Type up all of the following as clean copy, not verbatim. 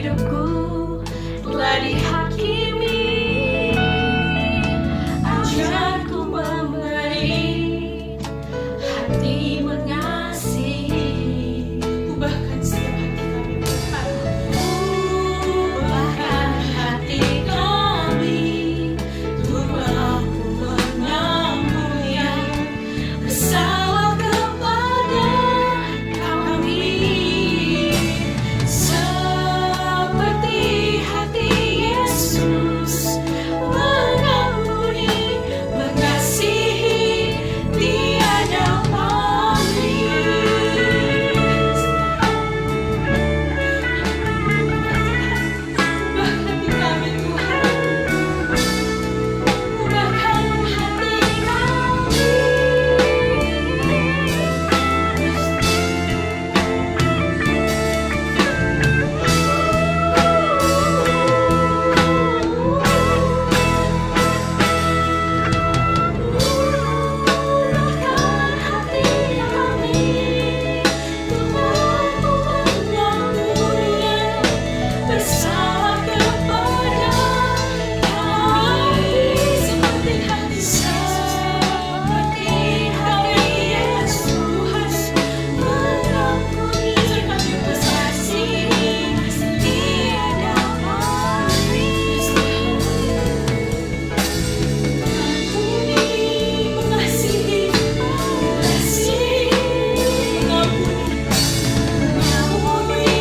hidupku telah dihakimi. Ajarku memberi hati mengasihi. Ubahkan setiap hati kami. Ubahkan hati kami untuk mampu menampung yang bersalah kepada kami. Seperti hati Yesus mengampuni, mengasihi, tiada pamrih. Ubah hati kami Tuhan, ubahkan hati kami. Bersalah kepada kami. Seperti hati Yesus mengampuni, mengasihi, tiada pamrih. Mengampuni, mengasihi, mengampuni,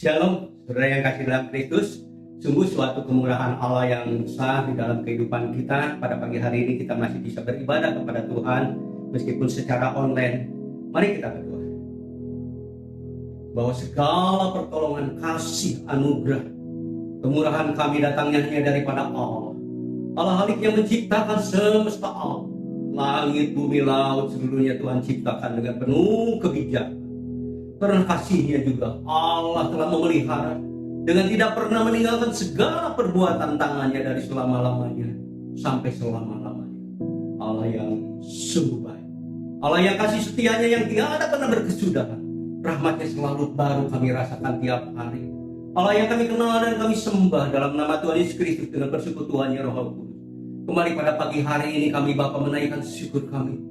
Shalom, saudara yang kasih dalam Kristus. Sungguh suatu kemurahan Allah yang besar di dalam kehidupan kita. Pada pagi hari ini kita masih bisa beribadah kepada Tuhan meskipun secara online. Mari kita berdoa. Bahwa segala pertolongan, kasih, anugerah, kemurahan kami datangnya hanya daripada Allah. Allah Halik yang menciptakan semesta alam. Langit, bumi, laut, seluruhnya Tuhan ciptakan dengan penuh kebijakan. Karena kasihnya juga Allah telah memelihara dengan tidak pernah meninggalkan segala perbuatan tangannya dari selama-lamanya sampai selama-lamanya. Allah yang sungguh baik, Allah yang kasih setianya yang tiada pernah berkesudahan. Rahmatnya selalu baru kami rasakan tiap hari. Allah yang kami kenal dan kami sembah dalam nama Tuhan Yesus Kristus dengan persekutuannya Roh Kudus. Kembali pada pagi hari ini kami Bapa menaikkan syukur kami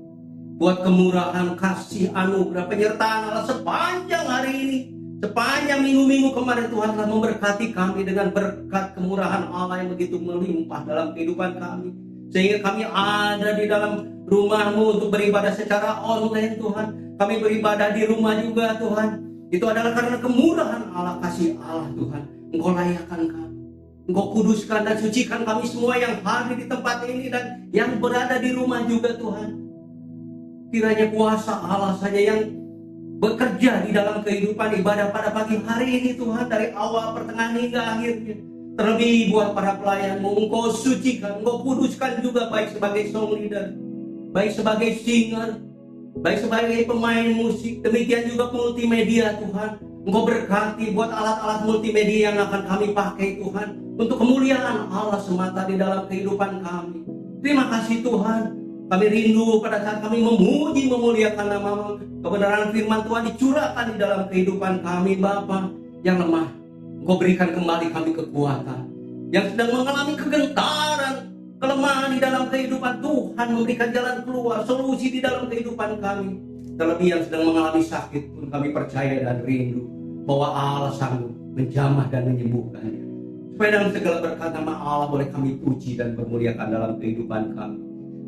buat kemurahan, kasih, anugerah, penyertaan Allah sepanjang hari ini, sepanjang minggu-minggu kemarin. Tuhan telah memberkati kami dengan berkat kemurahan Allah yang begitu melimpah dalam kehidupan kami, sehingga kami ada di dalam rumah-Mu untuk beribadah secara online. Tuhan, kami beribadah di rumah juga Tuhan. Itu adalah karena kemurahan Allah, kasih Allah. Tuhan, Engkau layakkan kami, Engkau kuduskan dan sucikan kami semua yang hadir di tempat ini dan yang berada di rumah juga Tuhan. Kiranya kuasa Allah saja yang bekerja di dalam kehidupan ibadah pada pagi hari ini Tuhan, dari awal, pertengahan hingga akhirnya. Terlebih buat para pelayan-Mu, Engkau sucikan, Engkau kuduskan juga, baik sebagai song leader, baik sebagai singer, baik sebagai pemain musik, demikian juga multimedia Tuhan. Engkau berkati buat alat-alat multimedia yang akan kami pakai Tuhan, untuk kemuliaan Allah semata di dalam kehidupan kami. Terima kasih Tuhan. Kami rindu pada saat kami memuji, memuliakan nama-Mu. Kebenaran firman Tuhan dicurahkan di dalam kehidupan kami Bapa yang lemah. Engkau berikan kembali kami kekuatan. Yang sedang mengalami kegentaran, kelemahan di dalam kehidupan, Tuhan memberikan jalan keluar, solusi di dalam kehidupan kami. Terlebih yang sedang mengalami sakit pun kami percaya dan rindu bahwa Allah sanggup menjamah dan menyembuhkannya. Supaya dalam segala berkat nama Allah boleh kami puji dan permuliakan dalam kehidupan kami.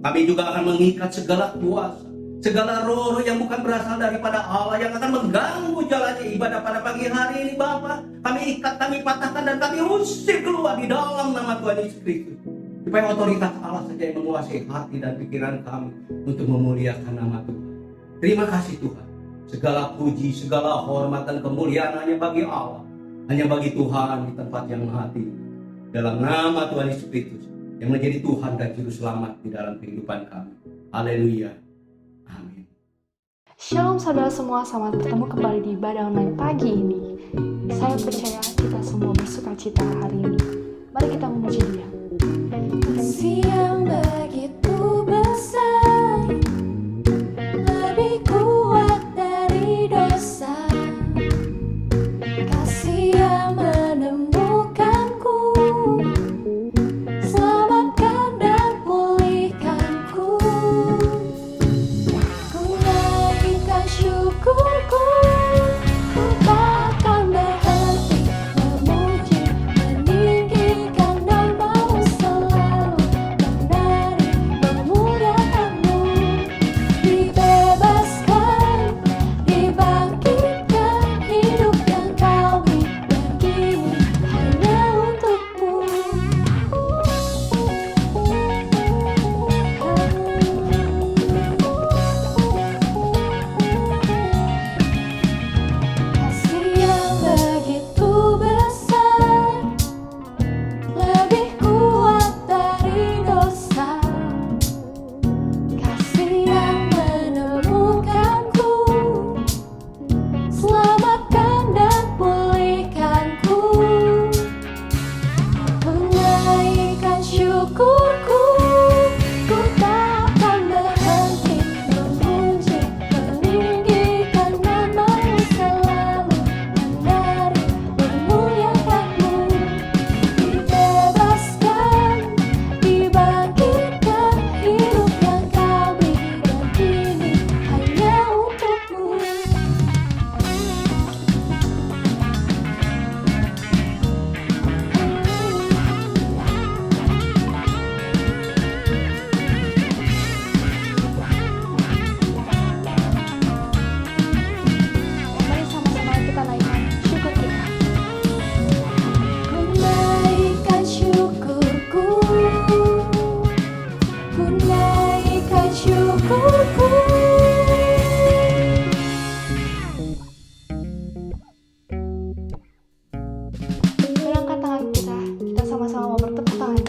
Kami juga akan mengikat segala kuasa, segala roh yang bukan berasal daripada Allah yang akan mengganggu jalannya ibadah pada pagi hari ini Bapa. Kami ikat, kami patahkan dan kami usir keluar di dalam nama Tuhan Yesus Kristus. Supaya otoritas Allah saja yang menguasai hati dan pikiran kami untuk memuliakan nama Tuhan. Terima kasih Tuhan. Segala puji, segala hormat dan kemuliaan hanya bagi Allah, hanya bagi Tuhan di tempat yang maha tinggi. Dalam nama Tuhan Yesus Kristus yang menjadi Tuhan dan Juru Selamat di dalam kehidupan kami. Haleluya. Amin. Shalom saudara semua, selamat bertemu kembali di ibadah online pagi ini. Saya percaya kita semua bersuka cita hari ini. Mari kita memuji Dia. Kasih yang begitu besar, lebih kuat dari dosa. Kasih yang menemukanku, selamatkan dan pulihkanku. Ku naikkan syukurku, ku takkan berhenti memuji, meninggikan nama-Mu selalu, menari, memuliakan-Mu. Dibebaskan, dibangkitkan, hidup yang Kau beri dan kini hanya untuk-Mu. Kasih yang begitu besar, lebih kuat dari dosa. Kasih yang menemukanku, selamatkan dan pulihkanku. Ku naikkan syukurku, ku takkan berhenti memuji, meninggikan nama-Mu selalu, menari, memuliakan-Mu. Dibebaskan, dibangkitkan, hidup yang Kau beri dan kini hanya untuk-Mu. Mari sama-sama kita naikkan syukur kita. Ku naikkan syukurku, ku naikkan syukurku. Mengangkat tangan kita sama-sama mau bertepuk tangan.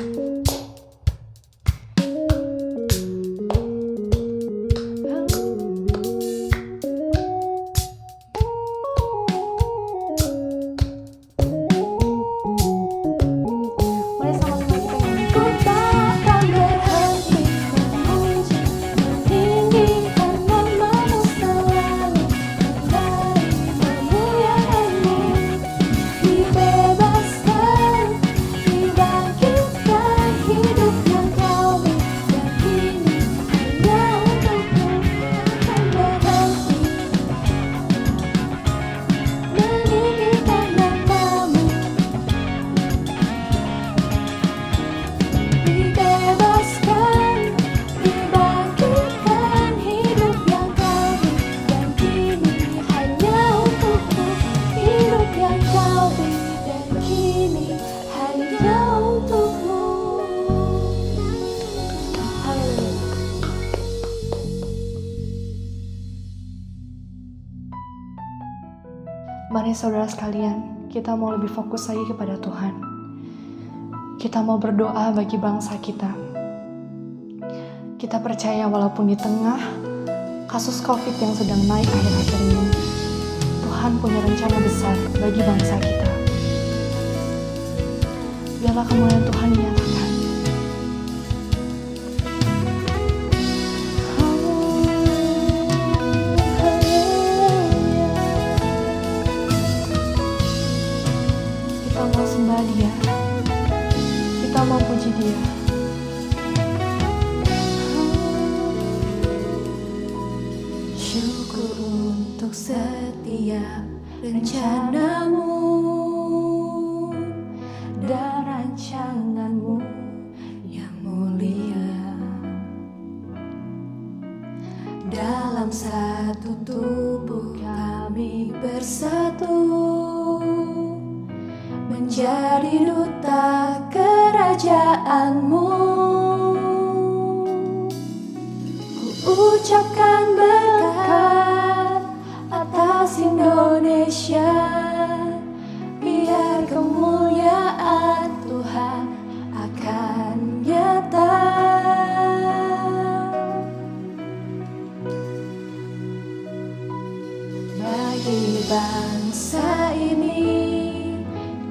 Mari sama-sama kita nyanyi. Ku takkan berhenti memuji, meninggikan nama-Mu selalu, menari, memuliakan-Mu. Dibebaskan, dibangkitkan, hidup yang Kau beri dan kini hanya untuk-Mu. Takkan berhenti meninggikan nama-Mu. Dibebaskan, dibangkitkan, hidup yang Kau beri dan kini hanya untuk-Mu. Hidup yang Kau beri dan kini hanya untuk-Mu. Haleluya. Mari saudara sekalian, kita mau lebih fokus lagi kepada Tuhan. Kita mau berdoa bagi bangsa kita. Kita percaya walaupun di tengah kasus COVID yang sedang naik akhir-akhir ini, Tuhan punya rencana besar bagi bangsa kita. Biarlah kemuliaan Tuhan dinyatakan. Kita mau sembah Dia, kita mau puji Dia. Syukur untuk setiap rencana-Mu dan rancangan-Mu yang mulia. dalam satu tubuh kami bersatu, menjadi duta kerajaan-Mu. Ku ucapkan berkat atas Indonesia, biar kemuliaan Tuhan akan nyata. Bagi bangsa ini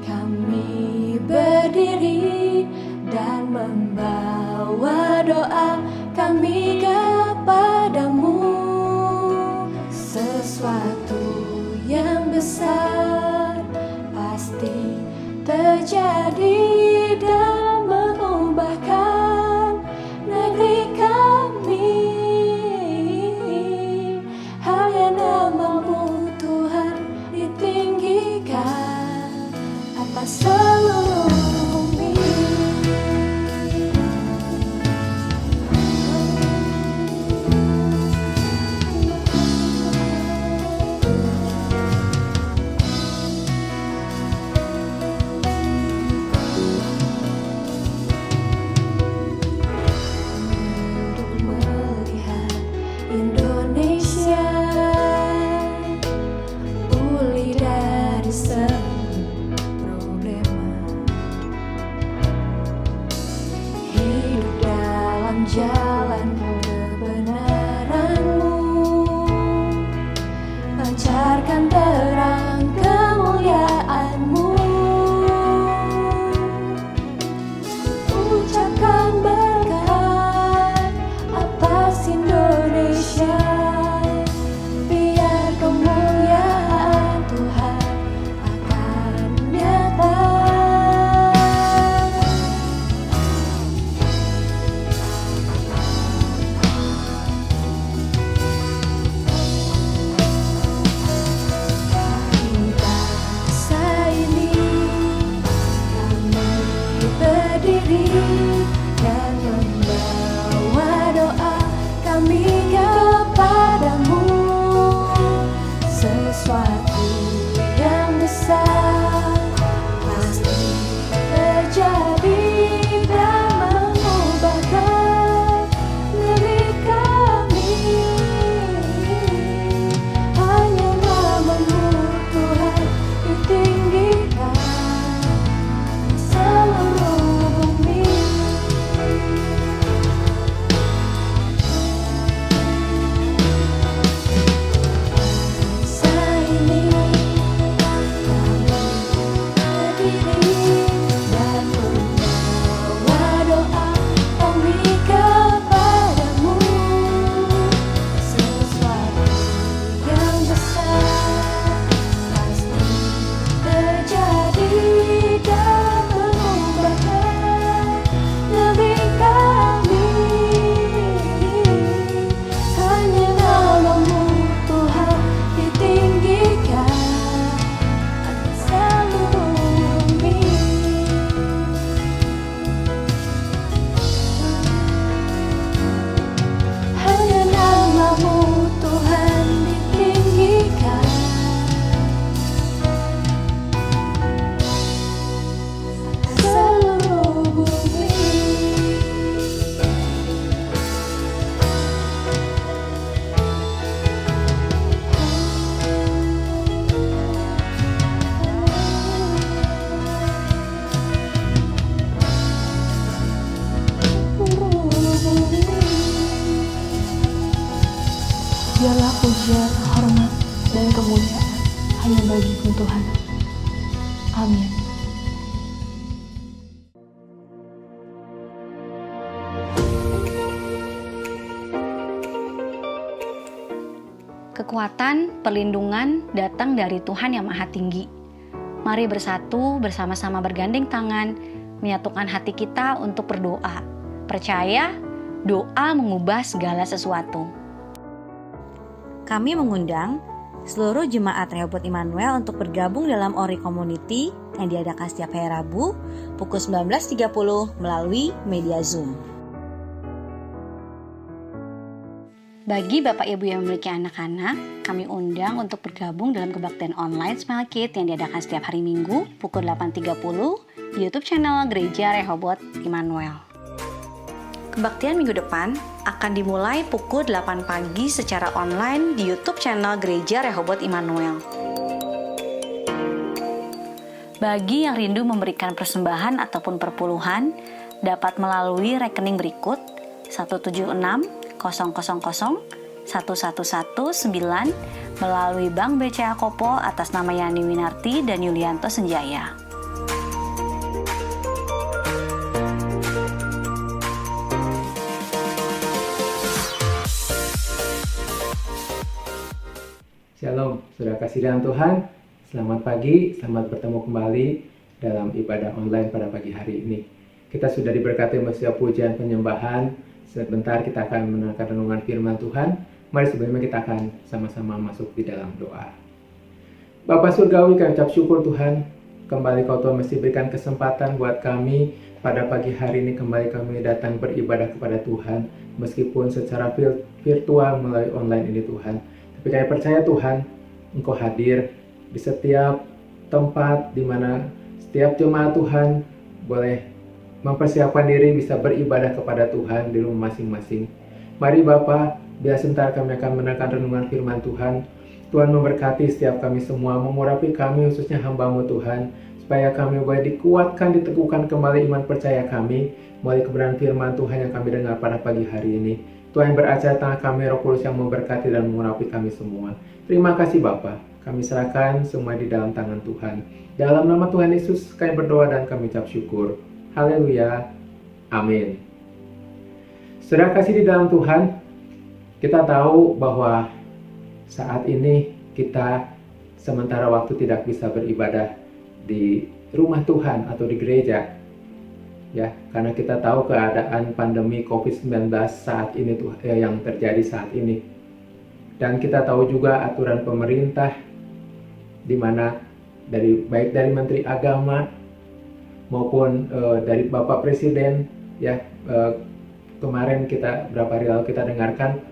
kami berdiri dan membawa doa kami kepadamu. Sesuatu yang besar pasti terjadi dan mengubahkan negeri kami. Hanya nama-Mu Tuhan ditinggikan atas seluruh bumi. Untuk melihat Indonesia pulih dari semua problema, hidup dalam jalan kebenaran-Mu, pancarkan terang kemuliaan-Mu. Ucapkan berkat atas Indonesia, biar kemuliaan Tuhan akan nyata. Bagi bangsa ini kami berdiri dan membawa doa kami kepadamu. Sesuatu yang besar pasti terjadi dan mengubahkan negeri kami. Hanya nama-Mu Tuhan ditinggikan seluruh bumi. Bangsa ini kami berdiri dan membawa doa kami kepadamu. Sesuatu yang besar pasti terjadi dan mengubahkan negeri kami. Hanya nama-Mu Tuhan ditinggikan atas seluruh bumi. Hanya nama-Mu Tuhan ditinggikan seluruh bumi. Biarlah pujian, hormat, dan kemuliaan hanya bagi-Mu Tuhan. Amin. Kekuatan, perlindungan datang dari Tuhan yang Maha Tinggi. Mari bersatu, bersama-sama bergandeng tangan, menyatukan hati kita untuk berdoa. Percaya, doa mengubah segala sesuatu. Kami mengundang seluruh jemaat Rehoboth Immanuel untuk bergabung dalam Ori Community yang diadakan setiap hari Rabu pukul 19.30 melalui media Zoom. Bagi Bapak Ibu yang memiliki anak-anak, kami undang untuk bergabung dalam kebaktian online Smile Kid yang diadakan setiap hari Minggu pukul 8.30 di YouTube channel Gereja Rehoboth Immanuel. Kebaktian minggu depan akan dimulai pukul 8 pagi secara online di YouTube channel Gereja Rehoboth Immanuel. Bagi yang rindu memberikan persembahan ataupun perpuluhan, dapat melalui rekening berikut 176 000 1119 melalui Bank BCA Kopo atas nama Yani Winarti dan Yulianto Senjaya. Shalom, saudara kasih dalam Tuhan. Selamat pagi, selamat bertemu kembali dalam ibadah online pada pagi hari ini. Kita sudah diberkati setiap pujian penyembahan. Sebentar kita akan mendengarkan renungan firman Tuhan. Mari sebelumnya kita akan sama-sama masuk di dalam doa. Bapa Surgawi, kami ucap syukur Tuhan. Kembali Kau Tuhan mesti berikan kesempatan buat kami pada pagi hari ini kembali kami datang beribadah kepada Tuhan. Meskipun secara virtual melalui online ini Tuhan. Tapi kami percaya Tuhan, Engkau hadir di setiap tempat di mana setiap jemaat Tuhan boleh mempersiapkan diri bisa beribadah kepada Tuhan di rumah masing-masing. Mari Bapa, biar sebentar kami akan mendengarkan renungan firman Tuhan. Tuhan memberkati setiap kami semua, mengurapi kami khususnya hamba-Mu Tuhan, supaya kami boleh dikuatkan, diteguhkan kembali iman percaya kami melalui kebenaran firman Tuhan yang kami dengar pada pagi hari ini. Tuhan yang beracara tengah kami, Roh Kudus yang memberkati dan mengurapi kami semua. Terima kasih Bapa, kami serahkan semua di dalam tangan Tuhan. Dalam nama Tuhan Yesus kami berdoa dan kami ucap syukur. Haleluya, amin. Saudara kasih di dalam Tuhan, kita tahu bahwa saat ini kita sementara waktu tidak bisa beribadah di rumah Tuhan atau di gereja. Ya, karena kita tahu keadaan pandemi COVID-19 saat ini yang terjadi saat ini. Dan kita tahu juga aturan pemerintah di mana baik dari Menteri Agama maupun dari Bapak Presiden ya, kemarin berapa hari lalu kita dengarkan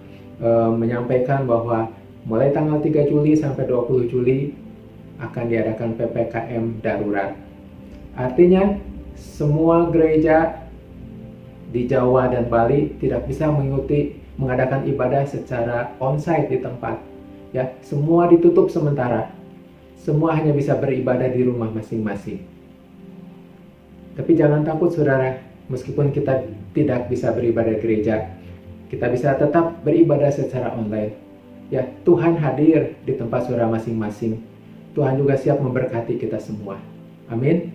menyampaikan bahwa mulai tanggal 3 Juli sampai 20 Juli akan diadakan PPKM darurat. Artinya semua gereja di Jawa dan Bali tidak bisa mengadakan ibadah secara onsite di tempat. Ya, semua ditutup sementara. Semua hanya bisa beribadah di rumah masing-masing. Tapi jangan takut saudara, meskipun kita tidak bisa beribadah gereja, kita bisa tetap beribadah secara online. Ya, Tuhan hadir di tempat saudara masing-masing. Tuhan juga siap memberkati kita semua. Amin.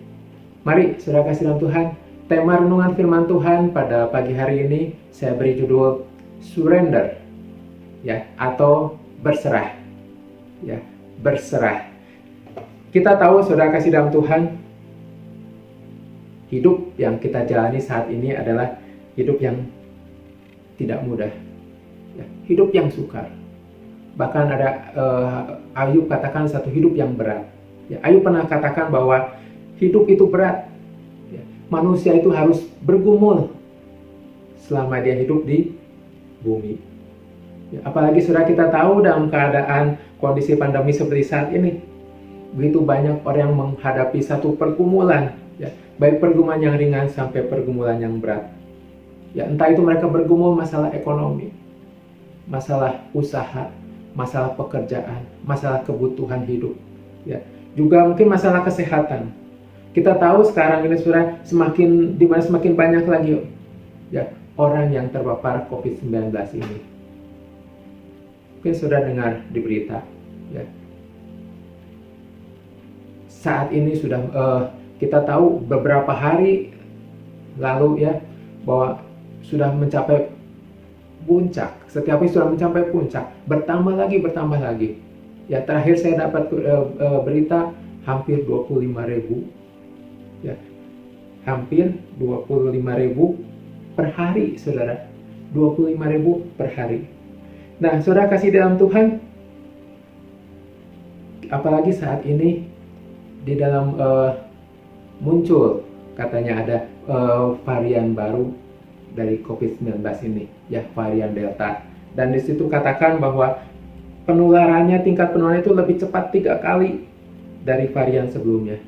Mari saudara kasih dalam Tuhan, tema renungan firman Tuhan pada pagi hari ini saya beri judul surrender, ya, atau berserah. Ya, berserah. Kita tahu saudara kasih dalam Tuhan, hidup yang kita jalani saat ini adalah hidup yang tidak mudah, ya, hidup yang sukar. Bahkan ada Ayub katakan satu hidup yang berat. Ya, Ayub pernah katakan bahwa hidup itu berat. Ya, manusia itu harus bergumul selama dia hidup di bumi. Ya, apalagi sudah kita tahu dalam keadaan kondisi pandemi seperti saat ini, begitu banyak orang yang menghadapi satu pergumulan. Ya, baik pergumulan yang ringan sampai pergumulan yang berat. Ya, entah itu mereka bergumul masalah ekonomi, masalah usaha, masalah pekerjaan, masalah kebutuhan hidup. Ya, juga mungkin masalah kesehatan. Kita tahu sekarang ini sudah semakin banyak lagi ya orang yang terpapar COVID-19 ini. Mungkin sudah dengar di berita. Ya, saat ini sudah kita tahu beberapa hari lalu ya bahwa sudah mencapai puncak. Setiap hari sudah mencapai puncak, bertambah lagi. Ya, terakhir saya dapat berita hampir 25.000. Ya, hampir 25.000 per hari, saudara. 25.000 per hari. Nah, saudara kasih dalam Tuhan, apalagi saat ini di dalam muncul katanya ada varian baru dari COVID-19 ini, ya, varian Delta. Dan di situ katakan bahwa tingkat penularannya itu lebih cepat 3 kali dari varian sebelumnya.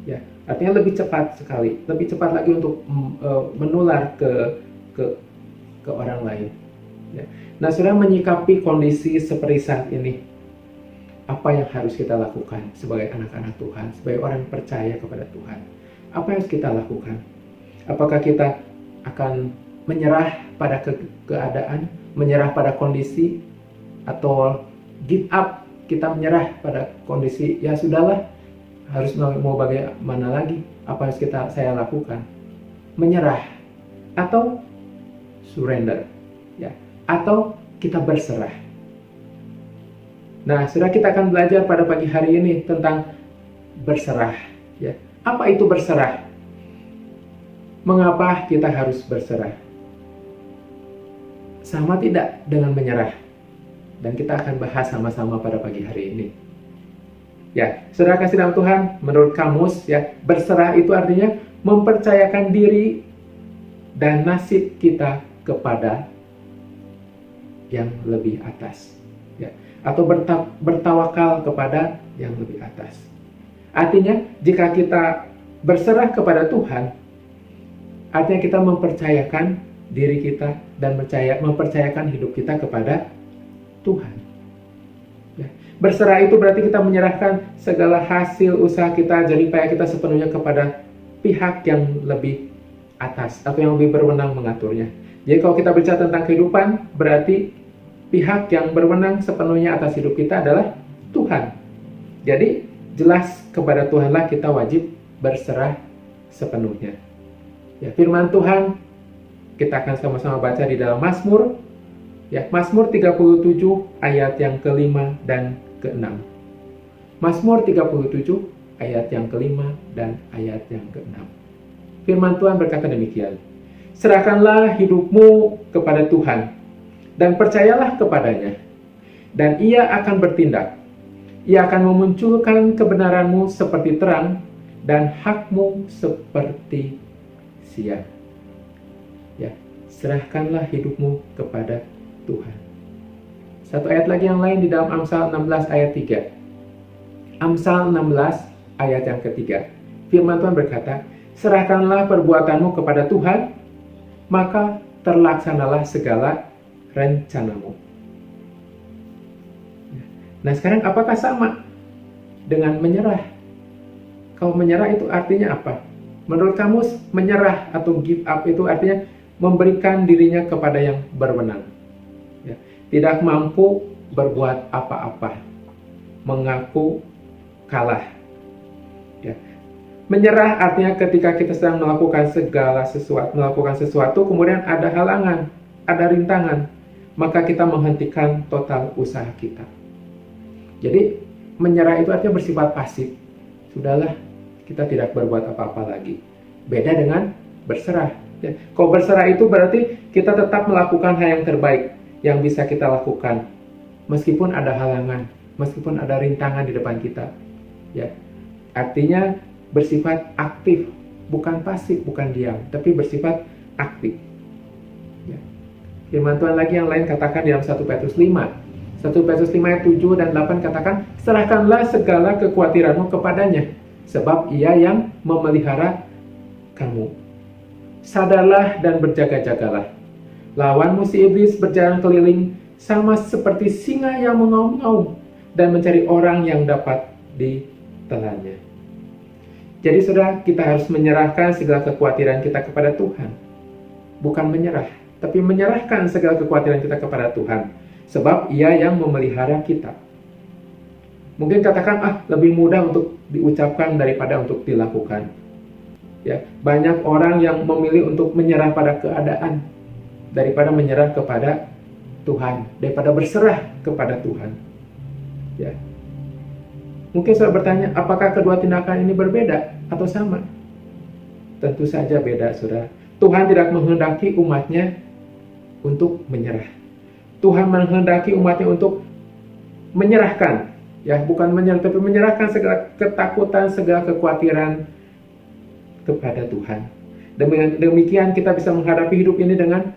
Ya, artinya lebih cepat sekali, lebih cepat lagi untuk menular ke orang lain. Ya. Nah, sudah menyikapi kondisi seperti saat ini, apa yang harus kita lakukan sebagai anak-anak Tuhan, sebagai orang yang percaya kepada Tuhan? Apa yang harus kita lakukan? Apakah kita akan menyerah pada keadaan, menyerah pada kondisi, atau give up, kita menyerah pada kondisi, ya sudahlah, harus mau bagaimana lagi, apa yang saya lakukan? Menyerah atau surrender, ya, atau kita berserah. Nah, sudah kita akan belajar pada pagi hari ini tentang berserah, ya. Apa itu berserah? Mengapa kita harus berserah? Sama tidak dengan menyerah? Dan kita akan bahas sama-sama pada pagi hari ini. Ya, saudara kasih dalam Tuhan, menurut kamus, ya, berserah itu artinya mempercayakan diri dan nasib kita kepada yang lebih atas, ya, atau bertawakal kepada yang lebih atas. Artinya, jika kita berserah kepada Tuhan, artinya kita mempercayakan diri kita dan mempercayakan hidup kita kepada Tuhan. Ya. Berserah itu berarti kita menyerahkan segala hasil usaha kita, jerih payah kita sepenuhnya kepada pihak yang lebih atas atau yang lebih berwenang mengaturnya. Jadi kalau kita bicara tentang kehidupan, berarti pihak yang berwenang sepenuhnya atas hidup kita adalah Tuhan. Jadi jelas kepada Tuhanlah kita wajib berserah sepenuhnya. Ya, firman Tuhan kita akan sama-sama baca di dalam Mazmur, ya, Mazmur 37 ayat yang ke-5 dan ke-6. Mazmur 37 ayat yang ke-5 dan ayat yang ke-6. Firman Tuhan berkata demikian, serahkanlah hidupmu kepada Tuhan dan percayalah kepadanya, dan Ia akan bertindak. Ia akan memunculkan kebenaranmu seperti terang dan hakmu seperti siang. Ya, serahkanlah hidupmu kepada Tuhan. Satu ayat lagi yang lain di dalam Amsal 16 ayat 3. Amsal 16 ayat yang ketiga. Firman Tuhan berkata, serahkanlah perbuatanmu kepada Tuhan, maka terlaksanalah segala rencanamu. Nah, sekarang apakah sama dengan menyerah? Kalau menyerah itu artinya apa? Menurut kamus, menyerah atau give up itu artinya memberikan dirinya kepada yang berwenang. Ya, tidak mampu berbuat apa-apa, mengaku kalah. Ya. Menyerah artinya ketika kita sedang melakukan sesuatu, kemudian ada halangan, ada rintangan, maka kita menghentikan total usaha kita. Jadi menyerah itu artinya bersifat pasif. Sudahlah, kita tidak berbuat apa-apa lagi. Beda dengan berserah. Ya. Kalau berserah itu berarti kita tetap melakukan hal yang terbaik yang bisa kita lakukan, meskipun ada halangan, meskipun ada rintangan di depan kita. Ya. Artinya bersifat aktif, bukan pasif, bukan diam, tapi bersifat aktif. Ya. Firman Tuhan lagi yang lain katakan di dalam 1 Petrus 5. 1 Petrus 5 ayat 7 dan 8 katakan, serahkanlah segala kekhawatiranmu kepadanya, sebab Ia yang memelihara kamu. Sadarlah dan berjaga-jagalah. Lawanmu si iblis berjalan keliling sama seperti singa yang mengaum-ngaum dan mencari orang yang dapat ditelannya. Jadi saudara, kita harus menyerahkan segala kekhawatiran kita kepada Tuhan. Bukan menyerah, tapi menyerahkan segala kekhawatiran kita kepada Tuhan. Sebab Ia yang memelihara kita. Mungkin katakan, lebih mudah untuk diucapkan daripada untuk dilakukan. Ya, banyak orang yang memilih untuk menyerah pada keadaan daripada menyerah kepada Tuhan, daripada berserah kepada Tuhan. Ya. Mungkin saya bertanya, apakah kedua tindakan ini berbeda atau sama? Tentu saja beda, saudara. Tuhan tidak menghendaki umatnya untuk menyerah. Tuhan menghendaki umatnya untuk menyerahkan, ya, bukan menyerah, tapi menyerahkan segala ketakutan, segala kekhawatiran kepada Tuhan. Demikian kita bisa menghadapi hidup ini dengan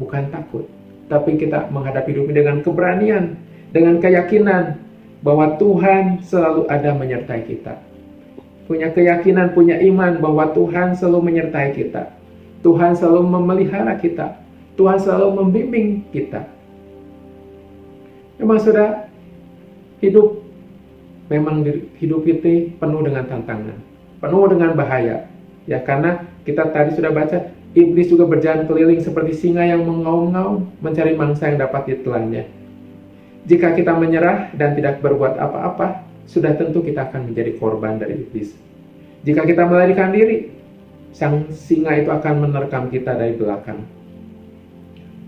bukan takut, tapi kita menghadapi hidup ini dengan keberanian, dengan keyakinan bahwa Tuhan selalu ada menyertai kita. Punya keyakinan, punya iman bahwa Tuhan selalu menyertai kita. Tuhan selalu memelihara kita. Tuhan selalu membimbing kita. Memang sudah hidup itu penuh dengan tantangan, penuh dengan bahaya. Ya, karena kita tadi sudah baca, iblis juga berjalan keliling seperti singa yang mengaum-ngaum mencari mangsa yang dapat ditelannya. Jika kita menyerah dan tidak berbuat apa-apa, sudah tentu kita akan menjadi korban dari iblis. Jika kita melarikan diri, sang singa itu akan menerkam kita dari belakang.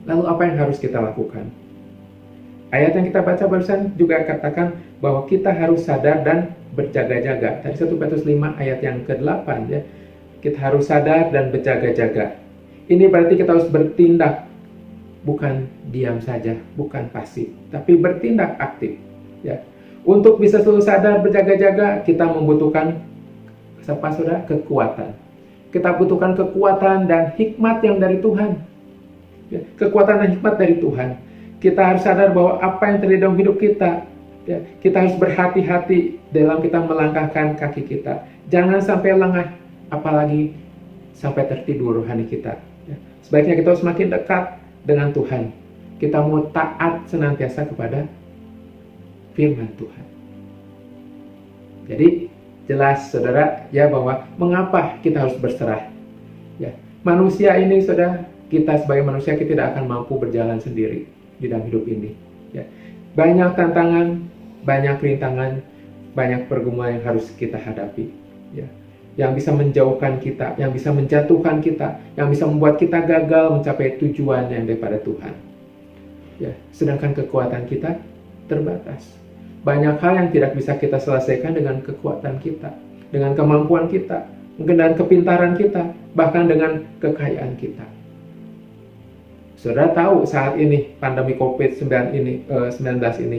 Lalu apa yang harus kita lakukan? Ayat yang kita baca barusan juga katakan bahwa kita harus sadar dan berjaga-jaga. Tadi 1 Petrus 5 ayat yang ke-8 ya. Kita harus sadar dan berjaga-jaga. Ini berarti kita harus bertindak, bukan diam saja, bukan pasif, tapi bertindak aktif. Ya. Untuk bisa selalu sadar, berjaga-jaga, kita membutuhkan apa saudara? Kekuatan. Kita butuhkan kekuatan dan hikmat yang dari Tuhan. Ya. Kekuatan dan hikmat dari Tuhan. Kita harus sadar bahwa apa yang terjadi dalam hidup kita, ya, kita harus berhati-hati dalam kita melangkahkan kaki kita. Jangan sampai lengah, apalagi sampai tertidur rohani kita. Ya. Sebaiknya kita harus semakin dekat dengan Tuhan. Kita mau taat senantiasa kepada firman Tuhan. Jadi jelas saudara ya bahwa mengapa kita harus berserah. Ya. Manusia ini saudara, kita sebagai manusia kita tidak akan mampu berjalan sendiri di dalam hidup ini. Ya. Banyak tantangan, banyak rintangan, banyak pergumulan yang harus kita hadapi. Ya. Yang bisa menjauhkan kita, yang bisa menjatuhkan kita, yang bisa membuat kita gagal mencapai tujuan yang daripada Tuhan. Ya, sedangkan kekuatan kita terbatas. Banyak hal yang tidak bisa kita selesaikan dengan kekuatan kita, dengan kemampuan kita, mungkin dengan kepintaran kita, bahkan dengan kekayaan kita. Saudara tahu saat ini pandemi COVID-19 ini,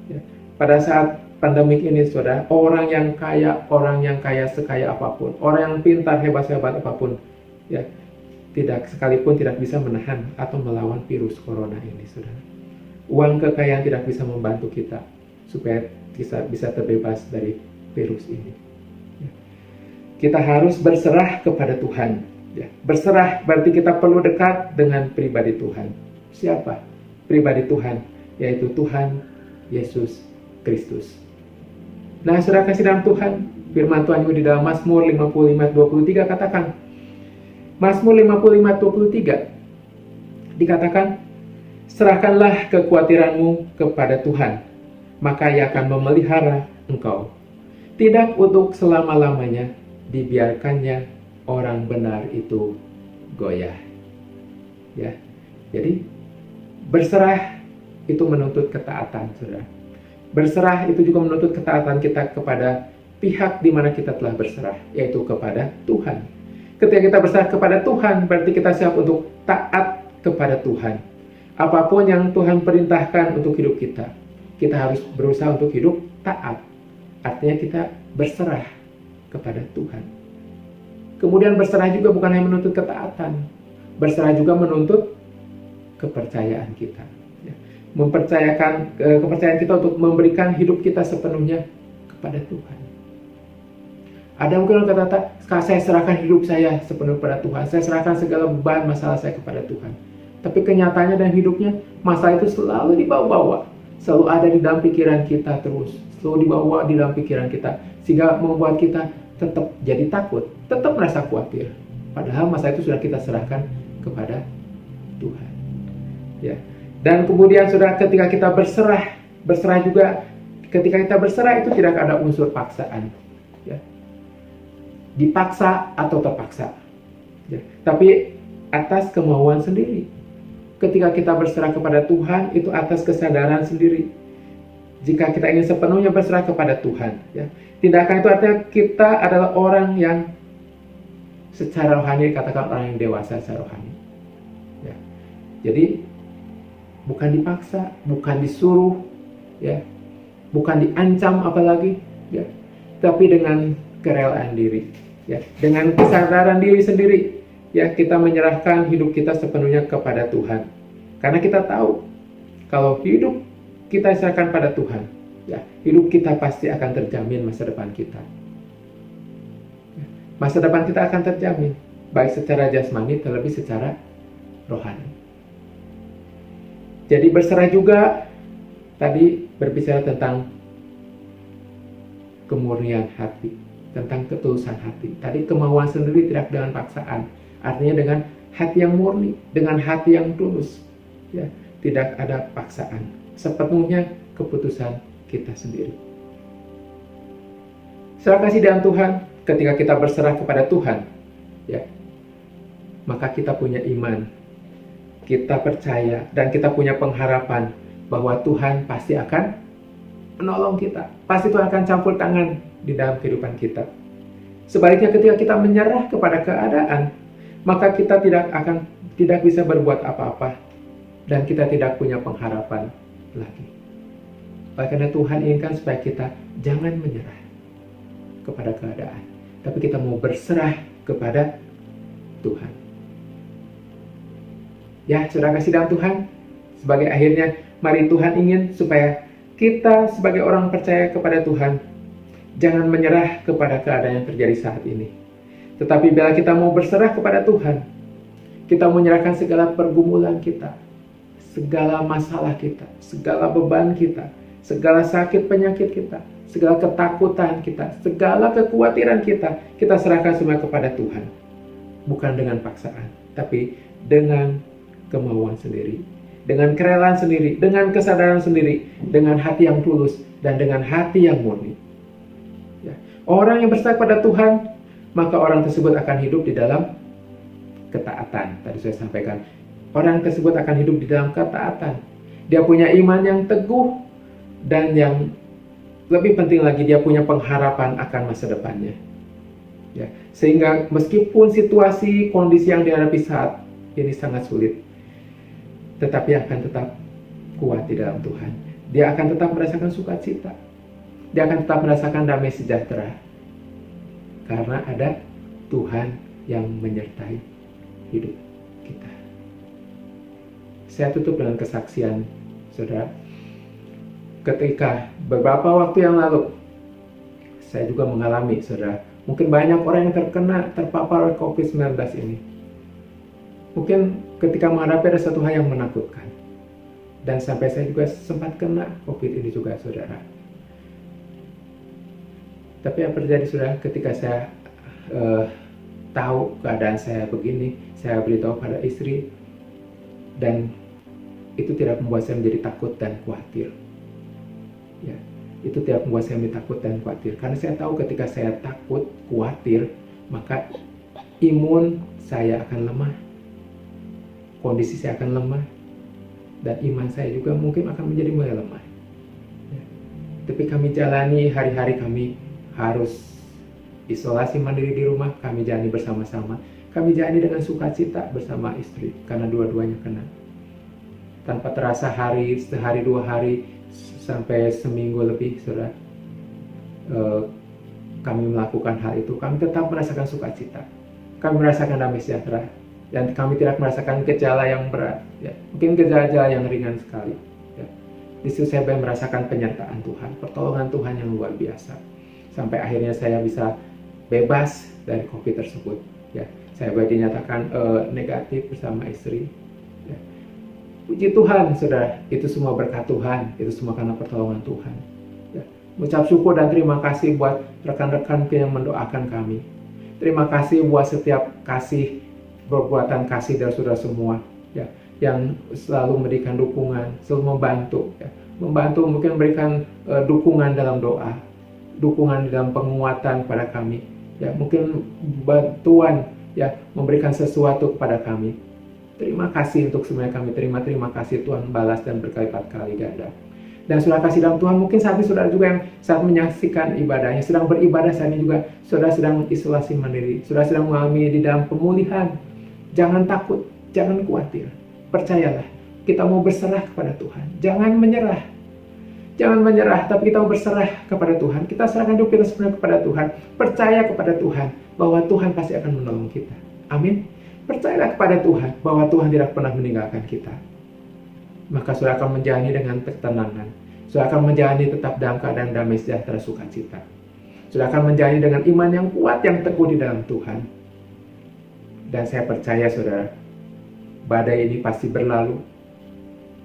ya, pada saat pandemik ini, saudara, orang yang kaya sekaya apapun, orang yang pintar hebat-hebat apapun, ya, sekalipun tidak bisa menahan atau melawan virus corona ini, saudara. Uang kekayaan tidak bisa membantu kita supaya kita bisa terbebas dari virus ini. Ya. Kita harus berserah kepada Tuhan. Ya. Berserah berarti kita perlu dekat dengan pribadi Tuhan. Siapa? Pribadi Tuhan, yaitu Tuhan Yesus Kristus. Nah, saudara kasih dalam Tuhan, firman Tuhan juga di dalam Mazmur 55:23 katakan, Mazmur 55:23 dikatakan, serahkanlah kekhawatiranmu kepada Tuhan, maka Ia akan memelihara engkau. Tidak untuk selama-lamanya dibiarkannya orang benar itu goyah. Ya, jadi berserah itu menuntut ketaatan, saudara. Berserah itu juga menuntut ketaatan kita kepada pihak di mana kita telah berserah, yaitu kepada Tuhan. Ketika kita berserah kepada Tuhan, berarti kita siap untuk taat kepada Tuhan. Apapun yang Tuhan perintahkan untuk hidup kita, kita harus berusaha untuk hidup taat. Artinya kita berserah kepada Tuhan. Kemudian berserah juga bukan hanya menuntut ketaatan, berserah juga menuntut kepercayaan kita. Mempercayakan kepercayaan kita untuk memberikan hidup kita sepenuhnya kepada Tuhan. Ada mungkin orang kata, saya serahkan hidup saya sepenuhnya kepada Tuhan, saya serahkan segala beban masalah saya kepada Tuhan. Tapi kenyataannya dan hidupnya, masalah itu selalu dibawa-bawa, selalu ada di dalam pikiran kita terus, selalu dibawa di dalam pikiran kita, sehingga membuat kita tetap jadi takut, tetap merasa khawatir. Padahal masalah itu sudah kita serahkan kepada Tuhan. Ya. Dan kemudian saudara, ketika kita berserah juga, ketika kita berserah itu tidak ada unsur paksaan, ya. Dipaksa atau terpaksa, ya. Tapi atas kemauan sendiri. Ketika kita berserah kepada Tuhan, itu atas kesadaran sendiri. Jika kita ingin sepenuhnya berserah kepada Tuhan, ya. Tindakan itu artinya kita adalah orang yang secara rohani, katakan orang yang dewasa secara rohani, ya. Jadi bukan dipaksa, bukan disuruh, ya, bukan diancam apalagi, ya, tapi dengan kerelaan diri, ya, dengan kesadaran diri sendiri, ya, kita menyerahkan hidup kita sepenuhnya kepada Tuhan. Karena kita tahu kalau hidup kita serahkan pada Tuhan, ya, hidup kita pasti akan terjamin masa depan kita. Masa depan kita akan terjamin, baik secara jasmani terlebih secara rohani. Jadi berserah juga tadi berbicara tentang kemurnian hati, tentang ketulusan hati. Tadi kemauan sendiri tidak dengan paksaan, artinya dengan hati yang murni, dengan hati yang tulus, ya, tidak ada paksaan, sepenuhnya keputusan kita sendiri. Serah kasih dalam Tuhan, ketika kita berserah kepada Tuhan, ya, maka kita punya iman, kita percaya, dan kita punya pengharapan bahwa Tuhan pasti akan menolong kita. Pasti Tuhan akan campur tangan di dalam kehidupan kita. Sebaliknya ketika kita menyerah kepada keadaan, maka kita tidak bisa berbuat apa-apa, dan kita tidak punya pengharapan lagi. Oleh karena Tuhan inginkan supaya kita jangan menyerah kepada keadaan, tapi kita mau berserah kepada Tuhan. Ya, saudara kasih dalam Tuhan, sebagai akhirnya, mari Tuhan ingin supaya kita sebagai orang percaya kepada Tuhan, jangan menyerah kepada keadaan yang terjadi saat ini. Tetapi bila kita mau berserah kepada Tuhan, kita menyerahkan segala pergumulan kita, segala masalah kita, segala beban kita, segala sakit penyakit kita, segala ketakutan kita, segala kekhawatiran kita serahkan semua kepada Tuhan. Bukan dengan paksaan, tapi dengan kemauan sendiri, dengan kerelaan sendiri, dengan kesadaran sendiri, dengan hati yang tulus, dan dengan hati yang murni. Ya. Orang yang berserah pada Tuhan, maka orang tersebut akan hidup di dalam ketaatan. Tadi saya sampaikan, orang tersebut akan hidup di dalam ketaatan. Dia punya iman yang teguh, dan yang lebih penting lagi, dia punya pengharapan akan masa depannya. Ya. Sehingga meskipun situasi, kondisi yang dihadapi saat ini sangat sulit, tetapi akan tetap kuat di dalam Tuhan. Dia akan tetap merasakan sukacita. Dia akan tetap merasakan damai sejahtera. Karena ada Tuhan yang menyertai hidup kita. Saya tutup dengan kesaksian, saudara. Ketika beberapa waktu yang lalu, saya juga mengalami, saudara. Mungkin banyak orang yang terpapar oleh COVID-19 ini. Mungkin ketika menghadapi ada satu hal yang menakutkan. Dan sampai saya juga sempat kena COVID ini juga, saudara. Tapi yang terjadi, saudara, ketika saya tahu keadaan saya begini, saya beritahu pada istri, dan itu tidak membuat saya menjadi takut dan khawatir. Ya, itu tidak membuat saya menjadi takut dan khawatir. Karena saya tahu ketika saya takut, khawatir, maka imun saya akan lemah. Kondisi saya akan lemah, dan iman saya juga mungkin akan menjadi mulai lemah. Ya. Tapi kami jalani hari-hari, kami harus isolasi mandiri di rumah, kami jalani bersama-sama. Kami jalani dengan sukacita bersama istri, karena dua-duanya kena. Tanpa terasa sehari 2 hari, sampai seminggu lebih, saudara, kami melakukan hal itu, kami tetap merasakan sukacita. Kami merasakan damai sejahtera. Dan kami tidak merasakan gejala yang berat, ya. Mungkin gejala yang ringan sekali. Ya. Di situ saya merasakan penyertaan Tuhan, pertolongan Tuhan yang luar biasa. Sampai akhirnya saya bisa bebas dari COVID tersebut. Ya. Saya dinyatakan negatif bersama istri. Ya. Puji Tuhan, saudara, itu semua berkat Tuhan, itu semua karena pertolongan Tuhan. Ya. Mengucap syukur dan terima kasih buat rekan-rekan yang mendoakan kami. Terima kasih buat setiap perbuatan kasih dari saudara semua, ya, yang selalu memberikan dukungan, selalu membantu, ya, mungkin memberikan dukungan dalam doa, dukungan dalam penguatan pada kami, ya, mungkin bantuan, ya, memberikan sesuatu kepada kami. Terima kasih untuk semuanya kami terima kasih, Tuhan balas dan berkali-kali kali ganda. Dan saudara kasih dalam Tuhan, mungkin saat ini saudara juga yang saat menyaksikan ibadahnya, sedang beribadah saat ini juga, saudara sedang isolasi mandiri, saudara sedang mengalami di dalam pemulihan. Jangan takut, jangan khawatir. Percayalah, kita mau berserah kepada Tuhan. Jangan menyerah. Jangan menyerah, tapi kita mau berserah kepada Tuhan. Kita serahkan hidup kita sepenuhnya kepada Tuhan. Percaya kepada Tuhan bahwa Tuhan pasti akan menolong kita. Amin. Percayalah kepada Tuhan bahwa Tuhan tidak pernah meninggalkan kita. maka saudara akan menjalani dengan ketenangan. Saudara akan menjalani tetap dalam keadaan damai sejahtera sukacita. Saudara akan menjalani dengan iman yang kuat, yang teguh di dalam Tuhan. Dan saya percaya saudara, badai ini pasti berlalu.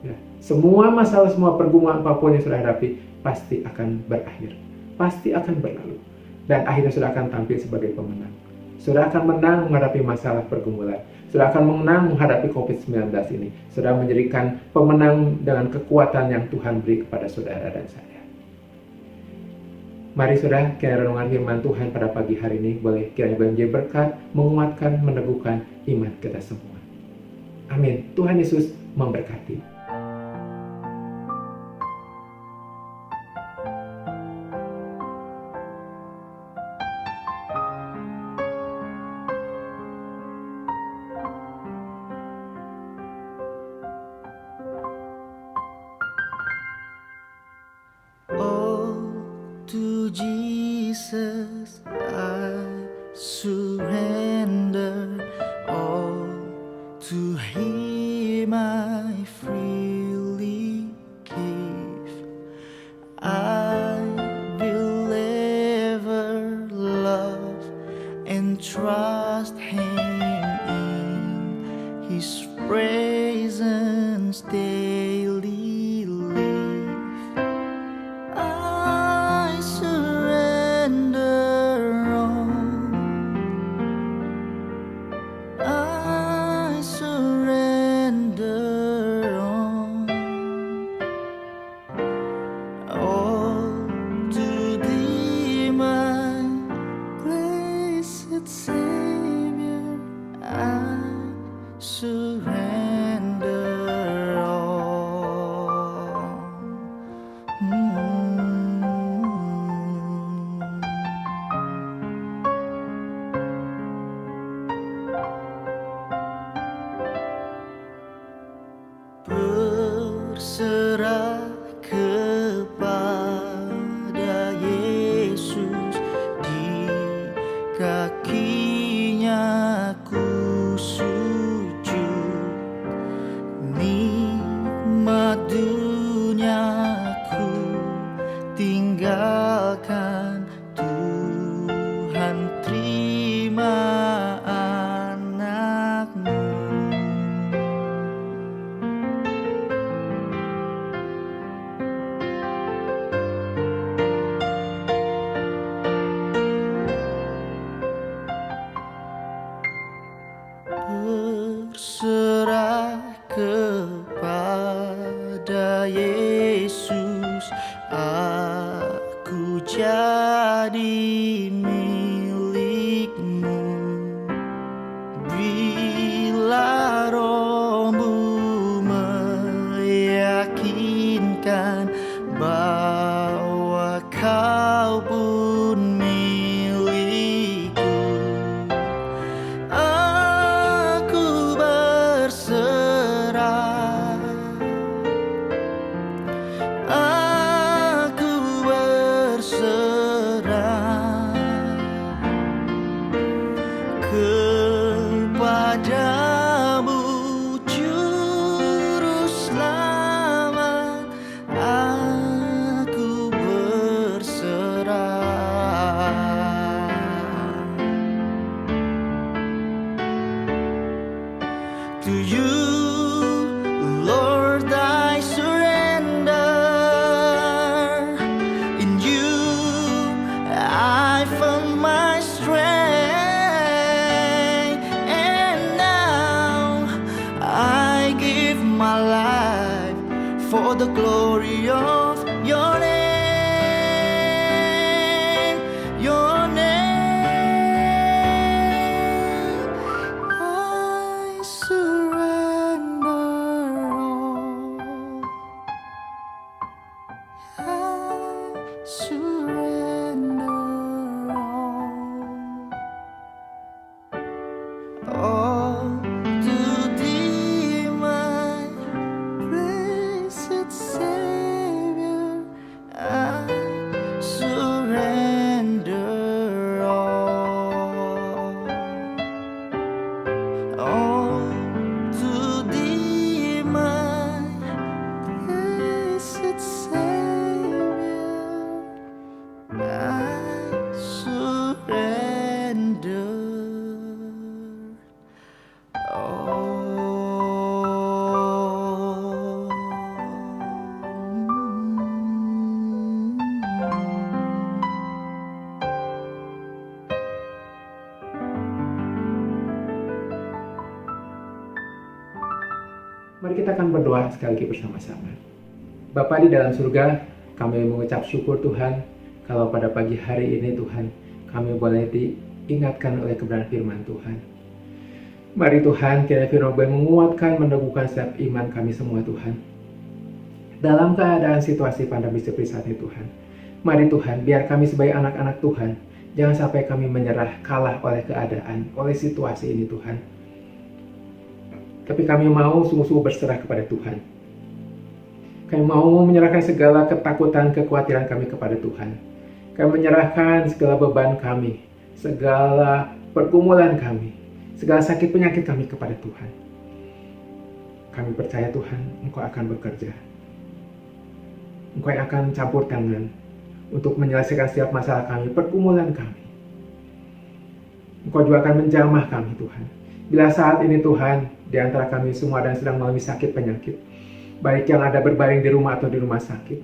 Ya, semua masalah, semua pergumulan apapun yang saudara hadapi pasti akan berakhir. Pasti akan berlalu. Dan akhirnya saudara akan tampil sebagai pemenang. Saudara akan menang menghadapi masalah pergumulan. Saudara akan menang menghadapi COVID-19 ini. Saudara menjadikan pemenang dengan kekuatan yang Tuhan beri kepada saudara dan saya. Mari saudara, kiranya renungan firman Tuhan pada pagi hari ini boleh kiranya menjadi berkat, menguatkan, meneguhkan iman kita semua. Amin. Tuhan Yesus memberkati. To Jesus I surrender, all to Him I freely give. I will ever love and trust Him in His presence daily live. Berserah kepada Yesus, di kakinya ku sujud. Nikmat dunia ku tinggalkan, Tuhan terima anakmu. Berserah kepada Yesus, aku jadi milikmu. Bila rohmu meyakinkan bahwa kau pun milikku, aku berserah, aku berserah kepadamu, Juru Selamat. Aku berserah. To you, Lord, I surrender. In you, I found my strength. And now, I give my life for the glory of your name. Your name. I surrender all. I surrender all to Thee, my blessed Savior. I surrender all to Thee, my Mari kita akan berdoa sekali lagi bersama-sama. Bapa di dalam surga, kami mengucap syukur Tuhan, kalau pada pagi hari ini Tuhan, kami boleh diingatkan oleh kebenaran firman Tuhan. Mari Tuhan, kiranya firman boleh menguatkan, meneguhkan setiap iman kami semua Tuhan. Dalam keadaan situasi pandemi seperti saat ini Tuhan, mari Tuhan, biar kami sebagai anak-anak Tuhan, jangan sampai kami menyerah, kalah oleh keadaan, oleh situasi ini Tuhan. Tapi kami mau sungguh-sungguh berserah kepada Tuhan. Kami mau menyerahkan segala ketakutan, kekhawatiran kami kepada Tuhan. Kami menyerahkan segala beban kami, segala pergumulan kami, segala sakit penyakit kami kepada Tuhan. Kami percaya Tuhan, Engkau akan bekerja. Engkau yang akan campur tangan untuk menyelesaikan setiap masalah kami, pergumulan kami. Engkau juga akan menjamah kami Tuhan. Bila saat ini Tuhan, di antara kami semua ada yang sedang mengalami sakit penyakit, baik yang ada berbaring di rumah atau di rumah sakit.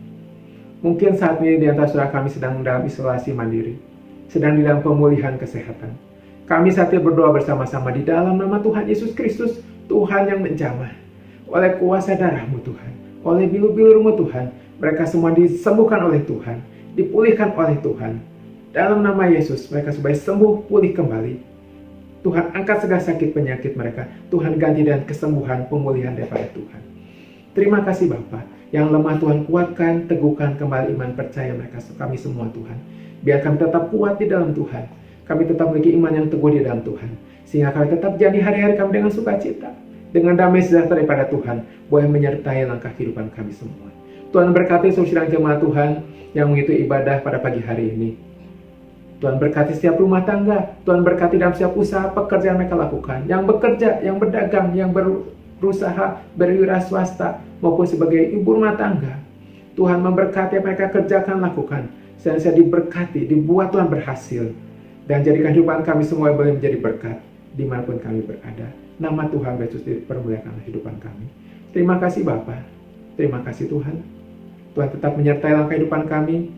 Mungkin saat ini di antara saudara kami sedang dalam isolasi mandiri, sedang di dalam pemulihan kesehatan. Kami saat ini berdoa bersama-sama di dalam nama Tuhan Yesus Kristus, Tuhan yang menjamah. Oleh kuasa darah-Mu Tuhan, oleh bilu-bilu-Mu Tuhan, mereka semua disembuhkan oleh Tuhan, dipulihkan oleh Tuhan. Dalam nama Yesus, mereka supaya sembuh, pulih kembali. Tuhan angkat segala sakit penyakit mereka. Tuhan ganti dengan kesembuhan, pemulihan daripada Tuhan. Terima kasih Bapa. Yang lemah Tuhan kuatkan, teguhkan kembali iman percaya mereka, kami semua Tuhan. Biar kami tetap kuat di dalam Tuhan. Kami tetap memiliki iman yang teguh di dalam Tuhan. Sehingga kami tetap jadi hari-hari kami dengan sukacita. Dengan damai sejahtera daripada Tuhan, boleh menyertai langkah kehidupan kami semua. Tuhan berkati seluruh sidang jemaat Tuhan yang mengikuti ibadah pada pagi hari ini. Tuhan berkati setiap rumah tangga. Tuhan berkati dalam setiap usaha pekerjaan mereka lakukan. Yang bekerja, yang berdagang, yang berusaha berwira swasta maupun sebagai ibu rumah tangga. Tuhan memberkati mereka kerjakan, lakukan. Saya diberkati, dibuat Tuhan berhasil. Dan jadikan kehidupan kami semua boleh menjadi berkat dimanapun kami berada. Nama Tuhan Yesus dipermuliakan kehidupan kami. Terima kasih Bapa. Terima kasih Tuhan. Tuhan tetap menyertai langkah kehidupan kami.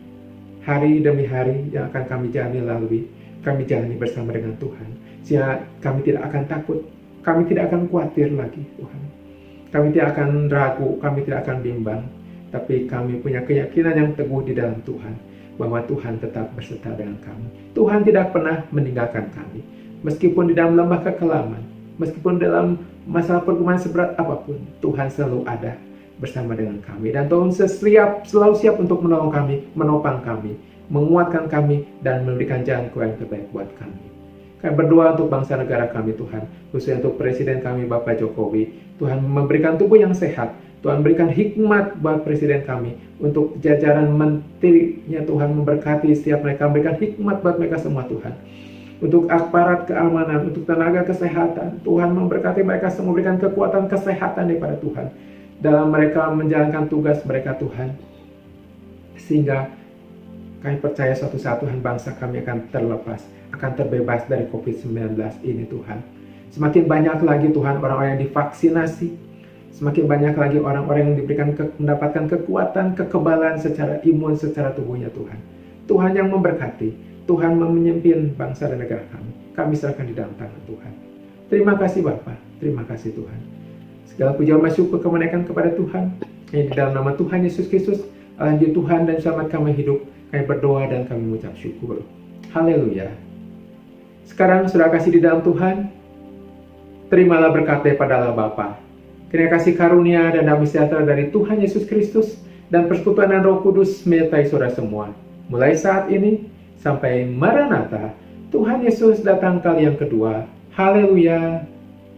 Hari demi hari yang akan kami jalani lalui, kami jalani bersama dengan Tuhan. Sehingga kami tidak akan takut, kami tidak akan khawatir lagi Tuhan. Kami tidak akan ragu, kami tidak akan bimbang. Tapi kami punya keyakinan yang teguh di dalam Tuhan, bahwa Tuhan tetap berserta dengan kami. Tuhan tidak pernah meninggalkan kami. Meskipun di dalam lembah kekelaman, meskipun dalam masalah pergumulan seberat apapun, Tuhan selalu ada bersama dengan kami. Dan Tuhan selalu siap untuk menolong kami, menopang kami, menguatkan kami, dan memberikan jalan yang terbaik buat kami. Kami berdoa untuk bangsa negara kami Tuhan, khususnya untuk Presiden kami Bapak Jokowi. Tuhan memberikan tubuh yang sehat, Tuhan berikan hikmat buat Presiden kami, untuk jajaran menterinya Tuhan memberkati setiap mereka, memberikan hikmat buat mereka semua Tuhan. Untuk aparat keamanan, untuk tenaga kesehatan, Tuhan memberkati mereka semua, memberikan kekuatan kesehatan daripada Tuhan dalam mereka menjalankan tugas mereka Tuhan. Sehingga kami percaya suatu saat Tuhan bangsa kami akan terlepas, akan terbebas dari COVID-19 ini Tuhan. Semakin banyak lagi Tuhan orang-orang yang divaksinasi, semakin banyak lagi orang-orang yang diberikan mendapatkan kekuatan, kekebalan secara imun, secara tubuhnya Tuhan. Tuhan yang memberkati, Tuhan memimpin bangsa dan negara kami. Kami serahkan di dalam tangan Tuhan. Terima kasih Bapa, terima kasih Tuhan. Segala puji dan syukur kemenaikan kepada Tuhan. Yang di dalam nama Tuhan Yesus Kristus, Allah yang Tuhan dan selamat kami hidup, kami berdoa dan kami mengucap syukur. Haleluya. Sekarang saudara kasih di dalam Tuhan, terimalah berkat daripada Allah Bapa, kiranya kasih karunia dan damai sejahtera dari Tuhan Yesus Kristus dan persekutuan dan Roh Kudus menyertai saudara semua. Mulai saat ini sampai Maranatha, Tuhan Yesus datang kali yang kedua. Haleluya.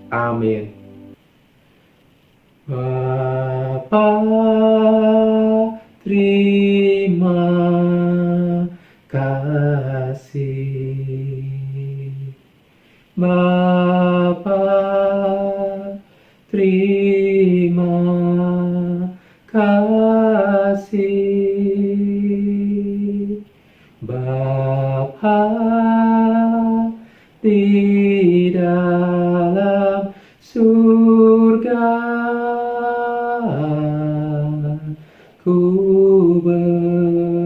Amin. Bapa, terima kasih. Bapa, terima kasih. Bapa di dalam surga, ku berterima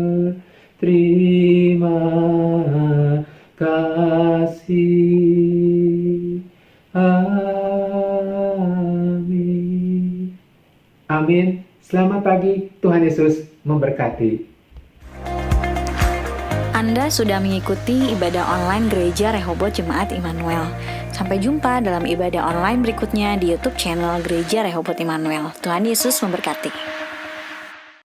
kasih. Amin. Selamat pagi, Tuhan Yesus memberkati. Anda sudah mengikuti ibadah online Gereja Rehobot Jemaat Immanuel. Sampai jumpa dalam ibadah online berikutnya di YouTube channel Gereja Rehobot Immanuel. Tuhan Yesus memberkati.